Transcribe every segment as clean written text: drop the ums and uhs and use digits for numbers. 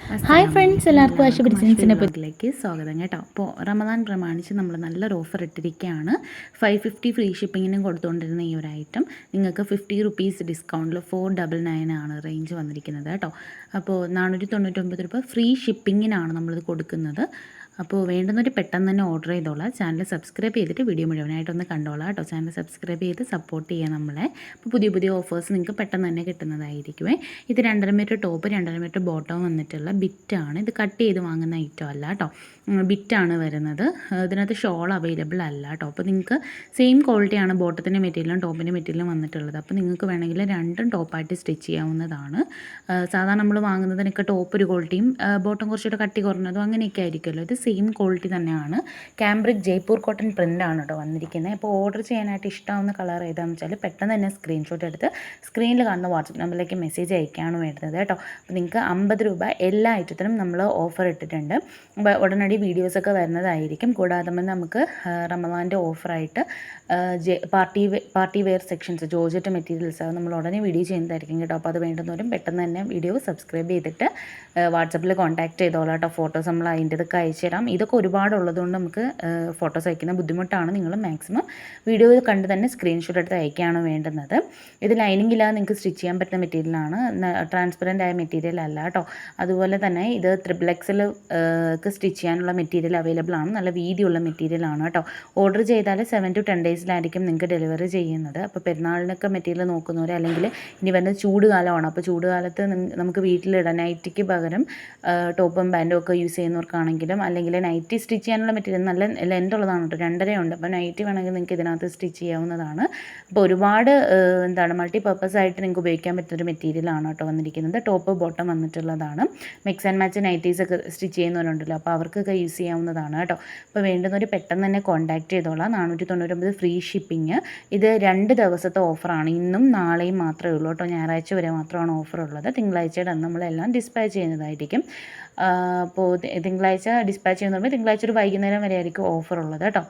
Hi friends, എല്ലാവർക്കും എല്ലാവർക്കും ഡിസൈൻസിനെ ബ്ലോഗിലേക്ക് സ്വാഗതം കേട്ടോ. അപ്പോൾ റമദാൻ പ്രമാണിച്ച് നമ്മൾ നല്ലൊരു ഓഫർ ഇട്ടിരിക്കുകയാണ്. 550 ഫ്രീ ഷിപ്പിങ്ങിനും കൊടുത്തുകൊണ്ടിരുന്ന ഈ ഒരു ഐറ്റം നിങ്ങൾക്ക് 50 റുപ്പീസ് ഡിസ്കൗണ്ടിൽ 499 ആണ് റേഞ്ച് വന്നിരിക്കുന്നത് കേട്ടോ. അപ്പോൾ 499 രൂപ ഫ്രീ ഷിപ്പിങ്ങിനാണ് നമ്മളിത് കൊടുക്കുന്നത്. അപ്പോൾ വേണ്ടുന്നൊരു പെട്ടെന്ന് തന്നെ ഓർഡർ ചെയ്തോളാം. ചാനൽ സബ്സ്ക്രൈബ് ചെയ്തിട്ട് വീഡിയോ മുഴുവനായിട്ടൊന്ന് കണ്ടോളാം കേട്ടോ. ചാനൽ സബ്സ്ക്രൈബ് ചെയ്ത് സപ്പോർട്ട് ചെയ്യുക നമ്മളെ. അപ്പോൾ പുതിയ പുതിയ ഓഫേഴ്സ് നിങ്ങൾക്ക് പെട്ടെന്ന് തന്നെ കിട്ടുന്നതായിരിക്കുമേ. ഇത് 2.5 മീറ്റർ ടോപ്പ് 2.5 മീറ്റർ ബോട്ടം വന്നിട്ടുള്ള ബിറ്റാണ്. ഇത് കട്ട് ചെയ്ത് വാങ്ങുന്ന ഐറ്റം അല്ല കേട്ടോ, ബിറ്റാണ് വരുന്നത്. ഇതിനകത്ത് ഷോൾ അവൈലബിൾ അല്ല കേട്ടോ. അപ്പോൾ നിങ്ങൾക്ക് സെയിം ക്വാളിറ്റിയാണ് ബോട്ടത്തിൻ്റെ മെറ്റീരിയലും ടോപ്പിൻ്റെ മെറ്റീരിയലും വന്നിട്ടുള്ളത്. അപ്പോൾ നിങ്ങൾക്ക് വേണമെങ്കിൽ രണ്ടും ടോപ്പായിട്ട് സ്റ്റിച്ച് ചെയ്യാവുന്നതാണ്. സാധാരണ നമ്മൾ വാങ്ങുന്നതിനൊക്കെ ടോപ്പ് ഒരു ക്വാളിറ്റിയും ബോട്ടം കുറച്ചുകൂടെ കട്ടി കുറഞ്ഞതും അങ്ങനെയൊക്കെ ആയിരിക്കുമല്ലോ. ഇത് സെയിം ക്വാളിറ്റി തന്നെയാണ്. ക്യാമ്പ്രിക് ജയ്പൂർ കോട്ടൺ പ്രിൻ്റാണ് കേട്ടോ വന്നിരിക്കുന്നത്. അപ്പോൾ ഓർഡർ ചെയ്യാനായിട്ട് ഇഷ്ടമാവുന്ന കളർ ഏതാണെന്ന് വെച്ചാൽ പെട്ടെന്ന് തന്നെ സ്ക്രീൻഷോട്ട് എടുത്ത് സ്ക്രീനിൽ കാണുന്ന വാട്സപ്പ് നമ്പറിലേക്ക് മെസ്സേജ് അയക്കുകയാണ് വേണ്ടത് കേട്ടോ. അപ്പോൾ നിങ്ങൾക്ക് 50 രൂപ എല്ലാ ഐറ്റത്തിനും നമ്മൾ ഓഫർ ഇട്ടിട്ടുണ്ട്. അപ്പോൾ ഉടനടി വീഡിയോസൊക്കെ വരുന്നതായിരിക്കും. കൂടാതെ നമുക്ക് റമദാൻ്റെ ഓഫറായിട്ട് party wear sections georgette materials അത് നമ്മൾ ഉടനെ വീഡിയോ ചെയ്യുന്നതായിരിക്കും കേട്ടോ. അപ്പോൾ അത് വേണ്ടുന്നവരും പെട്ടെന്ന് തന്നെ വീഡിയോ സബ്സ്ക്രൈബ് ചെയ്തിട്ട് വാട്സപ്പിൽ കോൺടാക്ട് ചെയ്തോളാം കേട്ടോ. ഫോട്ടോസ് നമ്മൾ അതിൻ്റെതൊക്കെ അയച്ചു തരാം. ഇതൊക്കെ ഒരുപാടുള്ളതുകൊണ്ട് നമുക്ക് ഫോട്ടോസ് അയക്കുന്ന ബുദ്ധിമുട്ടാണ്. നിങ്ങൾ മാക്സിമം വീഡിയോ കണ്ട് തന്നെ സ്ക്രീൻഷോട്ട് എടുത്ത് അയക്കുകയാണ് വേണ്ടുന്നത്. ഇത് ലൈനിങ് ഇല്ലാതെ നിങ്ങൾക്ക് സ്റ്റിച്ച് ചെയ്യാൻ പറ്റുന്ന മെറ്റീരിയലാണ്. ട്രാൻസ്പെറൻ്റ് ആയ മെറ്റീരിയൽ അല്ല കേട്ടോ. അതുപോലെ തന്നെ ഇത് ത്രിബിൾ സ്റ്റിച്ച് ചെയ്യാനുള്ള മെറ്റീരിയൽ അവൈലബിൾ ആണ്. നല്ല വീതിയുള്ള മെറ്റീരിയലാണ് കേട്ടോ. ഓർഡർ ചെയ്താൽ 7 to 10 ഡേയ്സിലായിരിക്കും നിങ്ങൾക്ക് ഡെലിവറി ചെയ്യുന്നത്. അപ്പോൾ പെരുന്നാളിനൊക്കെ മെറ്റീരിയൽ നോക്കുന്നവർ, അല്ലെങ്കിൽ ഇനി വരുന്ന ചൂട് കാലമാണ്. അപ്പോൾ ചൂട് കാലത്ത് നമുക്ക് വീട്ടിലിടാൻ നൈറ്റിക്ക് പകരം ടോപ്പും പാൻറ്റും ഒക്കെ യൂസ് ചെയ്യുന്നവർക്കാണെങ്കിലും, അല്ലെങ്കിൽ നൈറ്റി സ്റ്റിച്ച് ചെയ്യാനുള്ള മെറ്റീരിയൽ നല്ല ലെന്ത് ഉള്ളതാണ് കേട്ടോ. 2.5 ഉണ്ട്. അപ്പോൾ നൈറ്റി വേണമെങ്കിൽ നിങ്ങൾക്ക് ഇതിനകത്ത് സ്റ്റിച്ച് ചെയ്യാവുന്നതാണ്. അപ്പോൾ ഒരുപാട് മൾട്ടി പർപ്പസ് ആയിട്ട് നിങ്ങൾക്ക് ഉപയോഗിക്കാൻ പറ്റുന്നൊരു മെറ്റീരിയലാണ് കേട്ടോ വന്നിരിക്കുന്നത്. ടോപ്പ് ബോട്ടം വന്നിട്ടുള്ളതാണ്. മിക്സ് ആൻഡ് മാച്ച് നൈറ്റീസ് ഒക്കെ സ്റ്റിച്ച് ചെയ്യുന്നവരുണ്ടല്ലോ, അപ്പോൾ അവർക്കൊക്കെ യൂസ് ചെയ്യാവുന്നതാണ് കേട്ടോ. അപ്പോൾ വേണ്ടുന്നവർ പെട്ടെന്ന് തന്നെ കോൺടാക്ട് ചെയ്തോളാം. 499 ഫ്രീ ഷിപ്പിംഗ്. ഇത് 2 ദിവസത്തെ ഓഫറാണ്. ഇന്നും നാളെയും മാത്രമേ ഉള്ളൂ കേട്ടോ. ഞായറാഴ്ച വരെ മാത്രമാണ് ഓഫർ ഉള്ളത്. തിങ്കളാഴ്ചയുടെ അന്ന് നമ്മളെല്ലാം ഡിസ്പാച്ച് ചെയ്യുന്നതായിരിക്കും. അപ്പോൾ തിങ്കളാഴ്ച ഡിസ്പാച്ച് ചെയ്യുന്ന തിങ്കളാഴ്ച ഒരു വൈകുന്നേരം വരെ ആയിരിക്കും ഓഫർ ഉള്ളത് കേട്ടോ.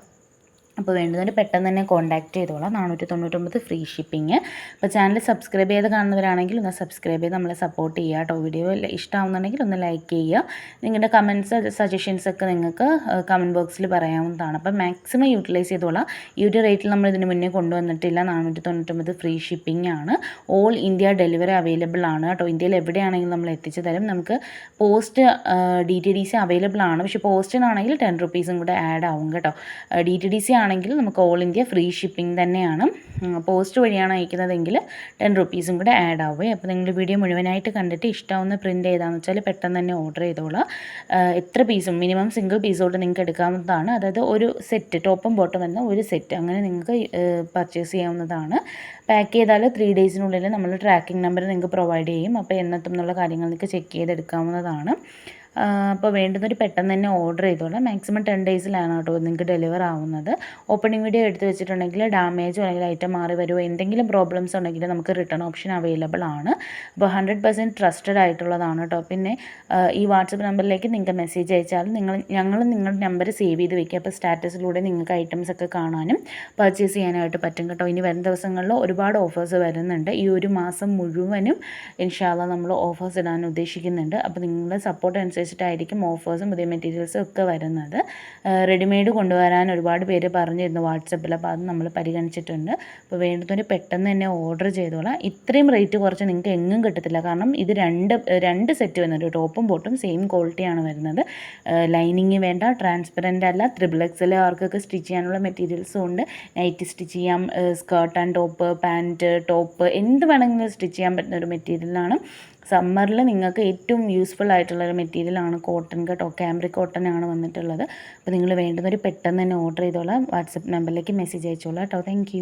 അപ്പോൾ വേണ്ടതിന് പെട്ടെന്ന് തന്നെ കോൺടാക്ട് ചെയ്തോളാം. 499 ഫ്രീ ഷിപ്പിംഗ്. അപ്പോൾ ചാനൽ സബ്സ്ക്രൈബ് ചെയ്ത് കാണുന്നവരാണെങ്കിൽ ഒന്ന് സബ്സ്ക്രൈബ് ചെയ്ത് നമ്മളെ സപ്പോർട്ട് ചെയ്യുക കേട്ടോ. വീഡിയോ ഇഷ്ടമാവുന്നുണ്ടെങ്കിൽ ഒന്ന് ലൈക്ക് ചെയ്യുക. നിങ്ങളുടെ കമൻറ്റ്സ് സജഷൻസൊക്കെ നിങ്ങൾക്ക് കമൻറ്റ് ബോക്സിൽ പറയാവുന്നതാണ്. അപ്പോൾ മാക്സിമം യൂട്ടിലൈസ് ചെയ്തോളാം. ഈ ഒരു റേറ്റിൽ നമ്മൾ ഇതിന് മുന്നേ കൊണ്ടുവന്നിട്ടില്ല. 499 ഫ്രീ ഷിപ്പിംഗ് ആണ്. ഓൾ ഇന്ത്യ ഡെലിവറി അവൈലബിൾ ആണ് കേട്ടോ. ഇന്ത്യയിൽ എവിടെയാണെങ്കിലും നമ്മൾ എത്തിച്ചു തരും. നമുക്ക് പോസ്റ്റ് DTDC അവൈലബിൾ ആണ്. പക്ഷേ പോസ്റ്റിനാണെങ്കിൽ 10 റുപ്പീസും കൂടെ ആഡ് ആവും കേട്ടോ. DTDC ആണെങ്കിൽ നമുക്ക് ഓൾ ഇന്ത്യ ഫ്രീ ഷിപ്പിംഗ് തന്നെയാണ്. പോസ്റ്റ് വഴിയാണ് അയക്കുന്നതെങ്കിൽ 10 റുപ്പീസും കൂടെ ആഡ് ആവുക. അപ്പോൾ നിങ്ങൾ വീഡിയോ മുഴുവനായിട്ട് കണ്ടിട്ട് ഇഷ്ടമാവുന്ന പ്രിൻ്റ് ഏതാണെന്ന് വെച്ചാൽ പെട്ടെന്ന് തന്നെ ഓർഡർ ചെയ്തോളാം. എത്ര പീസും മിനിമം സിംഗിൾ പീസോട്ട് നിങ്ങൾക്ക് എടുക്കാവുന്നതാണ്. അതായത് ഒരു സെറ്റ് ടോപ്പും ബോട്ടം എന്ന ഒരു സെറ്റ് അങ്ങനെ നിങ്ങൾക്ക് പർച്ചേസ് ചെയ്യാവുന്നതാണ്. പാക്ക് ചെയ്താൽ 3 ഡേയ്സിനുള്ളിൽ നമ്മൾ ട്രാക്കിംഗ് നമ്പർ നിങ്ങൾക്ക് പ്രൊവൈഡ് ചെയ്യും. അപ്പോൾ എന്നെത്തും എന്നുള്ള കാര്യങ്ങൾ നിങ്ങൾക്ക് ചെക്ക് ചെയ്തെടുക്കാവുന്നതാണ്. അപ്പോൾ വേണ്ടുന്നൊരു പെട്ടെന്ന് തന്നെ ഓർഡർ ചെയ്തോളാം. മാക്സിമം 10 ഡേയ്സിലാണ് കേട്ടോ നിങ്ങൾക്ക് ഡെലിവർ ആവുന്നത്. ഓപ്പണിംഗ് വീഡിയോ എടുത്ത് വെച്ചിട്ടുണ്ടെങ്കിൽ ഡാമേജോ അല്ലെങ്കിൽ ഐറ്റം മാറി വരുമോ എന്തെങ്കിലും പ്രോബ്ലംസ് ഉണ്ടെങ്കിൽ നമുക്ക് റിട്ടേൺ ഓപ്ഷൻ അവൈലബിൾ ആണ്. അപ്പോൾ 100% ട്രസ്റ്റഡ് ആയിട്ടുള്ളതാണ് കേട്ടോ. പിന്നെ ഈ വാട്സപ്പ് നമ്പറിലേക്ക് നിങ്ങൾക്ക് മെസ്സേജ് അയച്ചാൽ ഞങ്ങൾ നിങ്ങളുടെ നമ്പർ സേവ് ചെയ്ത് വെക്കുക. അപ്പോൾ സ്റ്റാറ്റസിലൂടെ നിങ്ങൾക്ക് ഐറ്റംസ് ഒക്കെ കാണാനും പർച്ചേസ് ചെയ്യാനായിട്ട് പറ്റും കേട്ടോ. ഇനി വരും ദിവസങ്ങളിൽ ഒരുപാട് ഓഫേഴ്സ് വരുന്നുണ്ട്. ഈ ഒരു മാസം മുഴുവനും ഇൻഷാ അല്ലാഹ് നമ്മൾ ഓഫേഴ്സ് ഇടാൻ ഉദ്ദേശിക്കുന്നുണ്ട്. അപ്പോൾ നിങ്ങളുടെ സപ്പോർട്ട് അനുസരിച്ചിട്ടായിരിക്കും ഓഫേഴ്സും പുതിയ മെറ്റീരിയൽസും ഒക്കെ വരുന്നത്. റെഡിമെയ്ഡ് കൊണ്ടുവരാൻ ഒരുപാട് പേര് പറഞ്ഞിരുന്നു വാട്സപ്പിൽ. അപ്പോൾ അത് നമ്മൾ പരിഗണിച്ചിട്ടുണ്ട്. അപ്പോൾ വേണ്ടതൊരു പെട്ടെന്ന് തന്നെ ഓർഡർ ചെയ്തോളാം. ഇത്രയും റേറ്റ് കുറച്ച് നിങ്ങൾക്ക് എങ്ങും കിട്ടത്തില്ല. കാരണം ഇത് രണ്ട് സെറ്റ് വരുന്നുണ്ട്. ടോപ്പും ബോട്ടും സെയിം ക്വാളിറ്റിയാണ് വരുന്നത്. ലൈനിങ് വേണ്ട, ട്രാൻസ്പെറൻ്റ് അല്ല, XXL ആർക്കൊക്കെ സ്റ്റിച്ച് ചെയ്യാനുള്ള മെറ്റീരിയൽസും ഉണ്ട്. നൈറ്റ് സ്റ്റിച്ച് ചെയ്യാം, skirt and top, pant, top എന്ത് വേണമെങ്കിലും സ്റ്റിച്ച് ചെയ്യാൻ പറ്റുന്ന ഒരു മെറ്റീരിയലാണ്. സമ്മറിൽ നിങ്ങൾക്ക് ഏറ്റവും യൂസ്ഫുൾ ആയിട്ടുള്ളൊരു മെറ്റീരിയലാണ് കോട്ടൺ കേട്ടോ. ക്യാമ്പ്രിക് കോട്ടൺ ആണ് വന്നിട്ടുള്ളത്. അപ്പോൾ നിങ്ങൾ വേണ്ടുന്നൊരു പെട്ടെന്ന് തന്നെ ഓർഡർ ചെയ്തോളാം. വാട്സപ്പ് നമ്പറിലേക്ക് മെസ്സേജ് അയച്ചോളാം കേട്ടോ. താങ്ക്